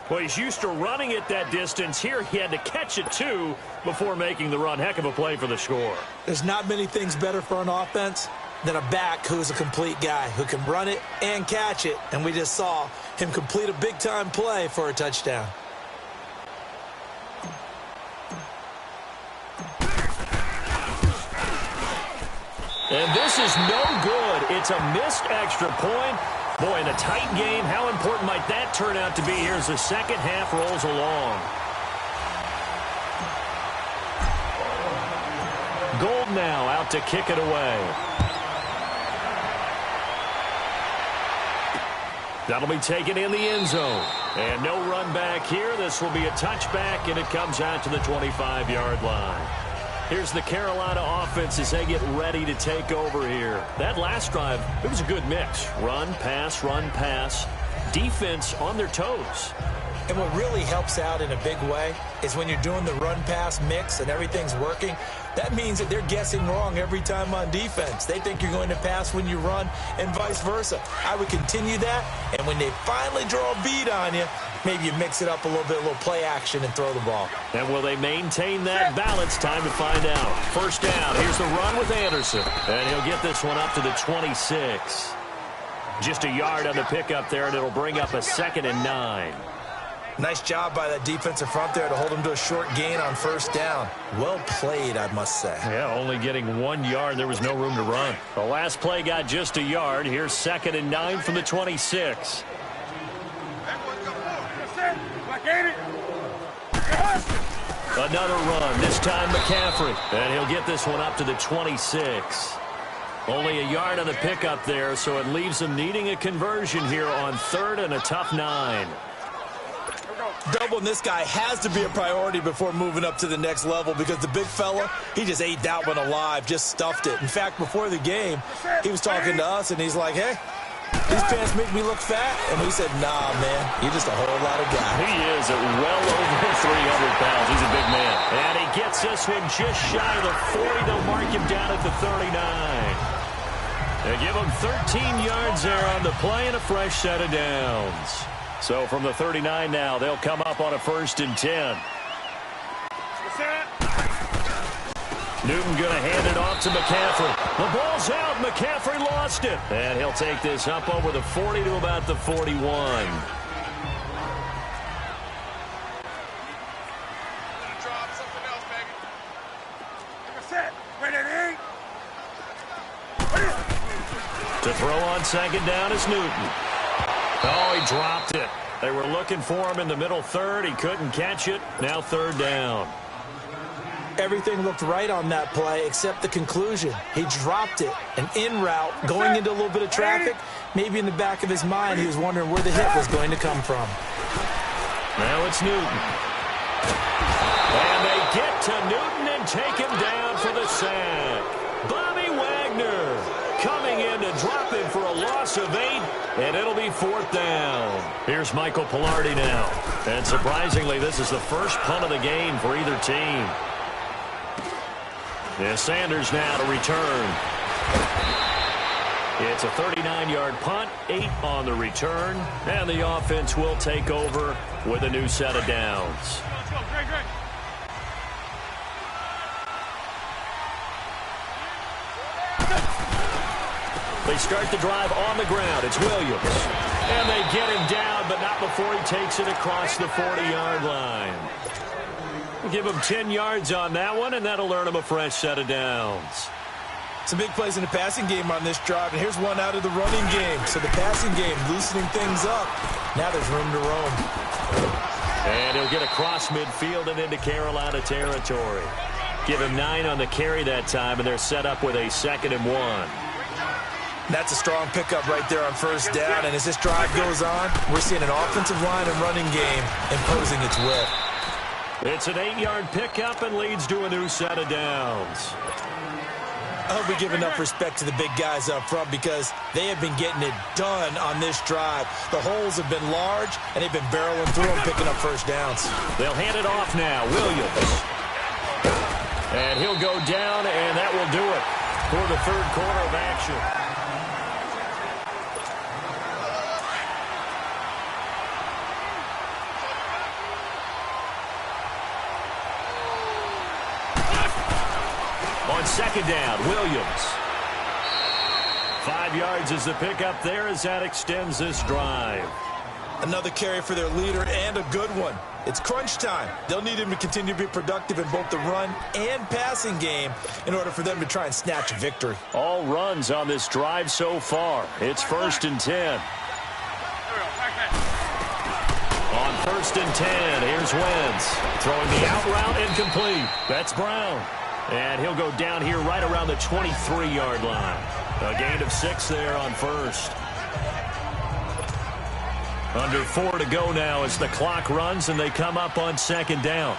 Well, he's used to running it that distance. Here he had to catch it, too, before making the run. Heck of a play for the score. There's not many things better for an offense than a back who's a complete guy, who can run it and catch it. And we just saw him complete a big-time play for a touchdown. And this is no good. It's a missed extra point. Boy, in a tight game, how important might that turn out to be here as the second half rolls along? Gold now out to kick it away. That'll be taken in the end zone. And no run back here. This will be a touchback, and it comes out to the 25-yard line. Here's the Carolina offense as they get ready to take over here. That last drive, it was a good mix. Run, pass, defense on their toes. And what really helps out in a big way is when you're doing the run-pass mix and everything's working, that means that they're guessing wrong every time on defense. They think you're going to pass when you run and vice versa. I would continue that, and when they finally draw a beat on you, maybe you mix it up a little bit, a little play action, and throw the ball. And will they maintain that balance? Time to find out. First down, here's the run with Anderson. And he'll get this one up to the 26. Just a yard on the pickup there, and it'll bring up a 2nd and 9. Nice job by that defensive front there to hold him to a short gain on first down. Well played, I must say. Yeah, only getting 1 yard. There was no room to run. The last play got just a yard. Here's 2nd and 9 from the 26. Another run, this time McCaffrey. And he'll get this one up to the 26. Only a yard on the pickup there, so it leaves them needing a conversion here on 3rd and a tough 9. Doubling this guy has to be a priority before moving up to the next level because the big fella, he just ate that one alive, just stuffed it. In fact, before the game, he was talking to us, and he's like, hey, these pants make me look fat. And we said, nah, man, you're just a whole lot of guy. He is at well over 300 pounds. He's a big man. And he gets this one just shy of the 40. They'll mark him down at the 39. They give him 13 yards there on the play and a fresh set of downs. So from the 39 now, they'll come up on a 1st and 10. Newton going to hand it off to McCaffrey. The ball's out. McCaffrey lost it. And he'll take this up over the 40 to about the 41. To throw on 2nd down is Newton. Oh, he dropped it. They were looking for him in the middle 3rd. He couldn't catch it. Now 3rd down. Everything looked right on that play except the conclusion. He dropped it. An in route, going into a little bit of traffic. Maybe in the back of his mind, he was wondering where the hit was going to come from. Now it's Newton. And they get to Newton and take him down for the sack. Bobby Wagner coming in to drop him for a loss of 8, and it'll be 4th down. Here's Michael Pilardi now. And surprisingly, this is the first punt of the game for either team. And Sanders now to return. It's a 39-yard punt, 8 on the return, and the offense will take over with a new set of downs. They start the drive on the ground. It's Williams. And they get him down, but not before he takes it across the 40-yard line. Give him 10 yards on that one, and that'll earn him a fresh set of downs. Some big plays in the passing game on this drive, and here's one out of the running game. So the passing game loosening things up. Now there's room to roam. And he'll get across midfield and into Carolina territory. Give him 9 on the carry that time, and they're set up with a 2nd and 1. That's a strong pickup right there on first down, and as this drive goes on, we're seeing an offensive line and running game imposing its will. It's an 8-yard pickup and leads to a new set of downs. I hope we give enough respect to the big guys up front because they have been getting it done on this drive. The holes have been large, and they've been barreling through them, picking up first downs. They'll hand it off now. Williams. And he'll go down, and that will do it for the third quarter of action. On second down, Williams. 5 yards is the pickup there as that extends this drive. Another carry for their leader and a good one. It's crunch time. They'll need him to continue to be productive in both the run and passing game in order for them to try and snatch a victory. All runs on this drive so far. It's 1st and 10. On 1st and 10, here's Wentz. Throwing the out route incomplete. That's Brown. And he'll go down here right around the 23-yard line. A gain of 6 there on first. Under 4 to go now as the clock runs and they come up on second down.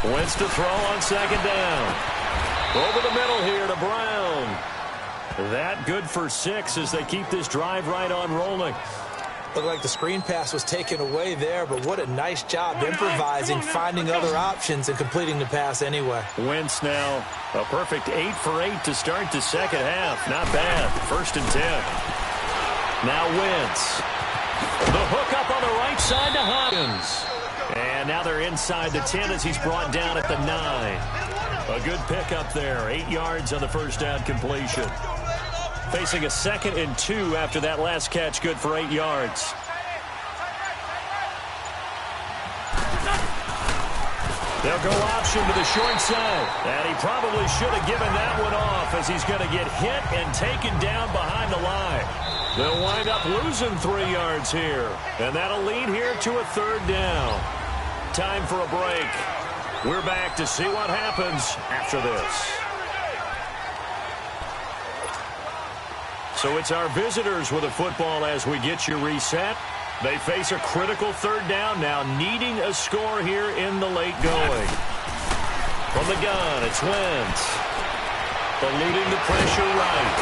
Wentz to throw on second down. Over the middle here to Brown. That good for 6 as they keep this drive right on rolling. Looked like the screen pass was taken away there, but what a nice job improvising, finding other options, and completing the pass anyway. Wentz now a perfect 8 for 8 to start the second half. Not bad. 1st and 10. Now Wentz. The hook up on the right side to Hopkins. And now they're inside the 10 as he's brought down at the 9. A good pickup there. 8 yards on the first down completion. Facing a 2nd and 2 after that last catch, good for 8 yards. They'll go option to the short side. And he probably should have given that one off as he's going to get hit and taken down behind the line. They'll wind up losing 3 yards here. And that'll lead here to a 3rd down. Time for a break. We're back to see what happens after this. So it's our visitors with a football as we get you reset. They face a critical 3rd down now, needing a score here in the late going. From the gun, it's Wentz. Eluding the pressure right.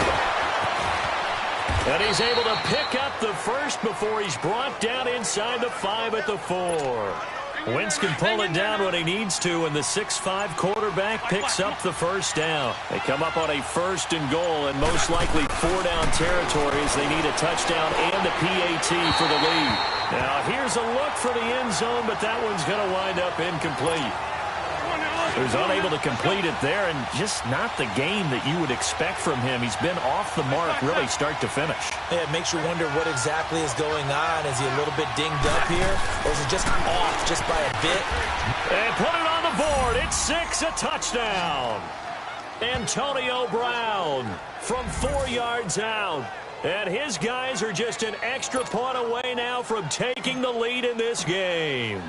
And he's able to pick up the first before he's brought down inside the 5 at the 4. Wentz can pull it down when he needs to, and the 6'5" quarterback picks up the first down. They come up on a 1st and goal, and most likely 4-down territory as they need a touchdown and a PAT for the lead. Now, here's a look for the end zone, but that one's going to wind up incomplete. He was unable to complete it there, and just not the game that you would expect from him. He's been off the mark really start to finish. Yeah, it makes you wonder what exactly is going on. Is he a little bit dinged up here, or is it just off just by a bit? And put it on the board. It's 6, a touchdown. Antonio Brown from 4 yards out. And his guys are just an extra point away now from taking the lead in this game.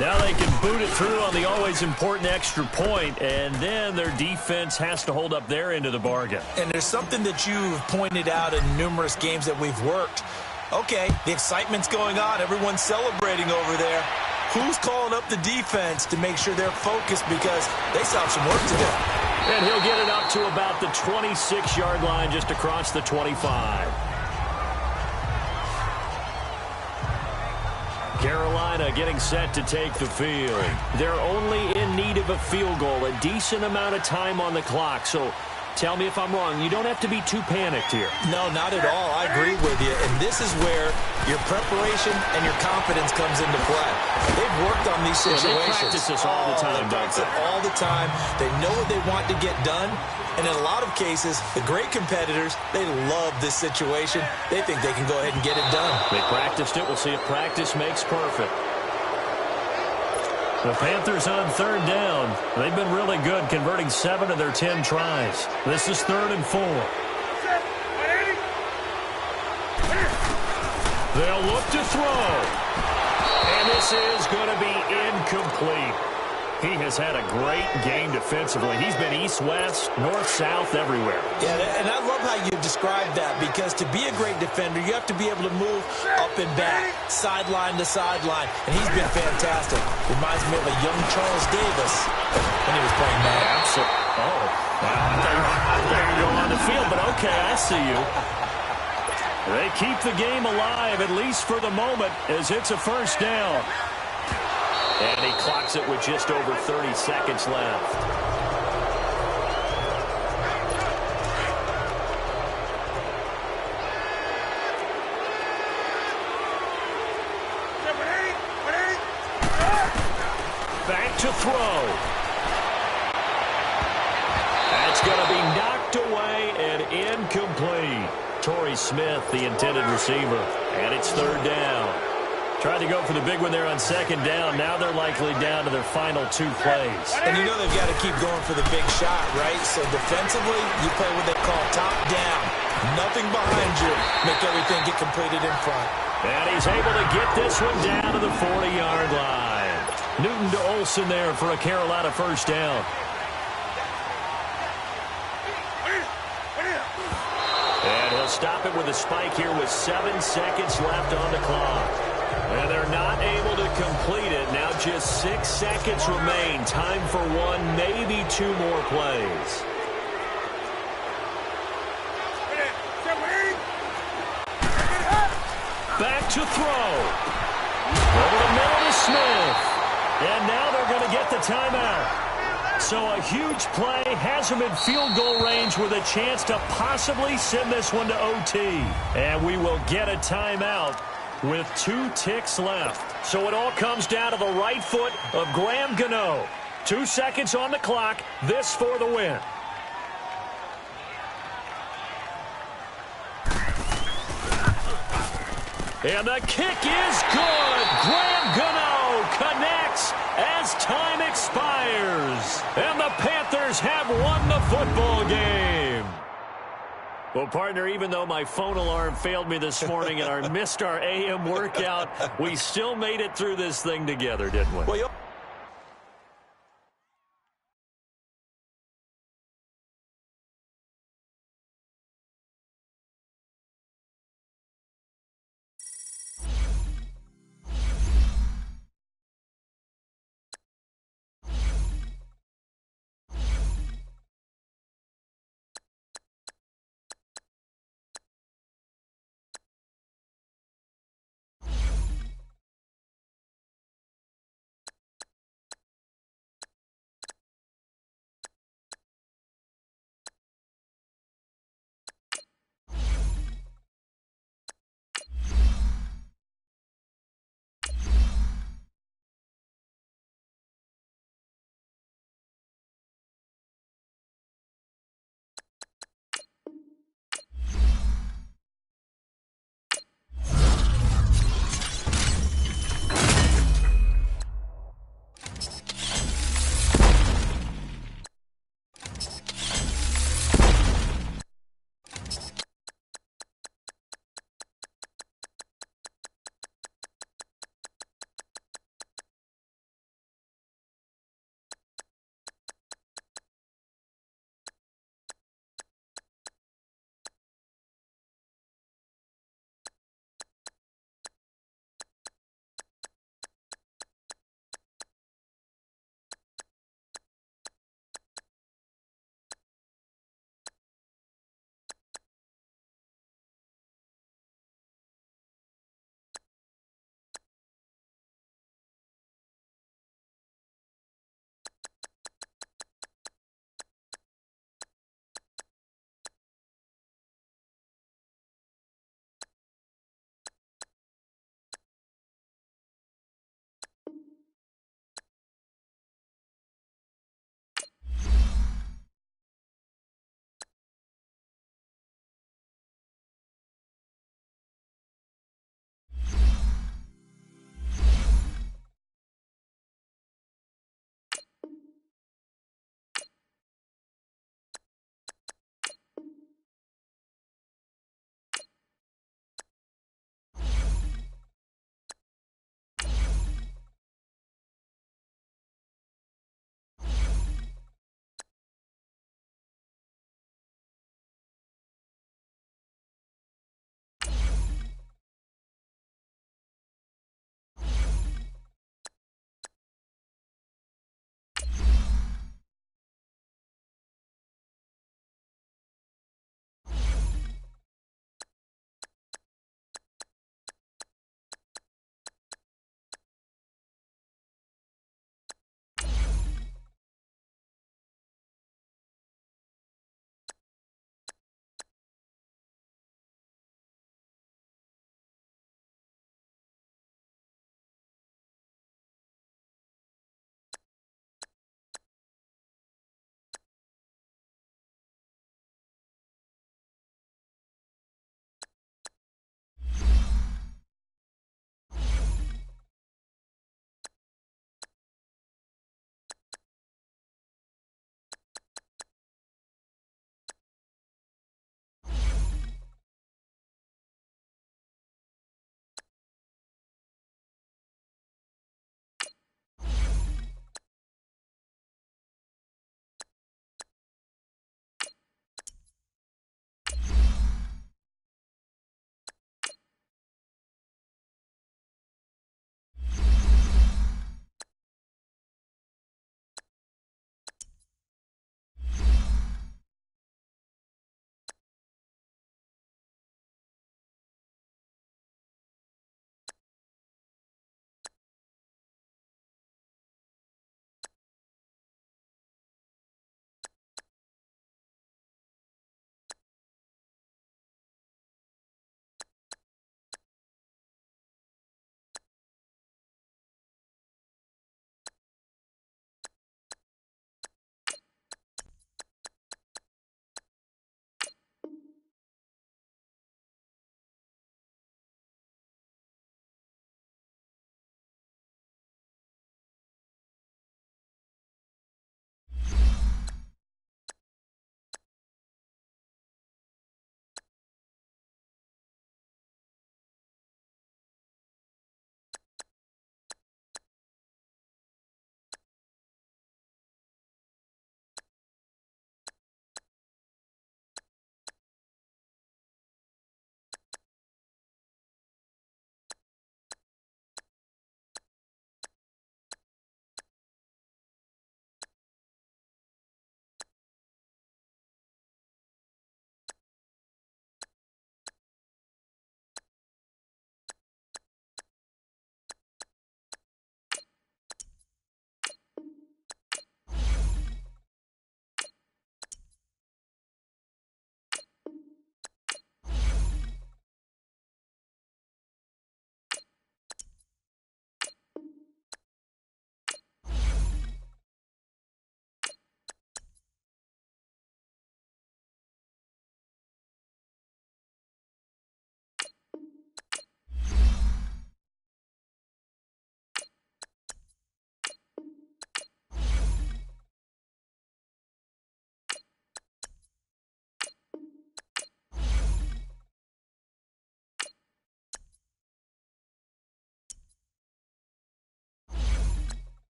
Now they can boot it through on the always important extra point, and then their defense has to hold up their end of the bargain. And there's something that you've pointed out in numerous games that we've worked. Okay, the excitement's going on. Everyone's celebrating over there. Who's calling up the defense to make sure they're focused because they still have some work to do? And he'll get it up to about the 26-yard line just across the 25. Carolina getting set to take the field. They're only in need of a field goal, a decent amount of time on the clock. So tell me if I'm wrong. You don't have to be too panicked here. No, not at all. I agree with you. And this is where your preparation and your confidence comes into play. They've worked on these situations. They practice this all the time. They practice it all the time. They know what they want to get done. And in a lot of cases, the great competitors, they love this situation. They think they can go ahead and get it done. They practiced it. We'll see if practice makes perfect. The Panthers on 3rd down. They've been really good, converting 7 of their 10 tries. This is 3rd and 4. They'll look to throw. And this is going to be incomplete. He has had a great game defensively. He's been east-west, north-south, everywhere. Yeah, and I love how you described that, because to be a great defender, you have to be able to move up and back, sideline to sideline, and he's been fantastic. Reminds me of a young Charles Davis when he was playing that. Absolutely. Oh, there you go on the field, but okay, I see you. They keep the game alive, at least for the moment, as it's a first down. And he clocks it with just over 30 seconds left. Back to throw. That's going to be knocked away and incomplete. Torrey Smith, the intended receiver. And it's third down. Tried to go for the big one there on second down. Now they're likely down to their final 2 plays. And you know they've got to keep going for the big shot, right? So defensively, you play what they call top down. Nothing behind you. Make everything get completed in front. And he's able to get this one down to the 40-yard line. Newton to Olsen there for a Carolina first down. And he'll stop it with a spike here with 7 seconds left on the clock. And they're not able to complete it. Now just 6 seconds remain. Time for 1, maybe 2 more plays. Back to throw. Over the middle to Smith. And now they're going to get the timeout. So a huge play has him in field goal range with a chance to possibly send this one to OT. And we will get a timeout with 2 ticks left. So it all comes down to the right foot of Graham Gano. 2 seconds on the clock. This for the win. And the kick is good. Graham Gano connects as time expires. And the Panthers have won the football game. Well, partner, even though my phone alarm failed me this morning and I missed our AM workout, we still made it through this thing together, didn't we? Well,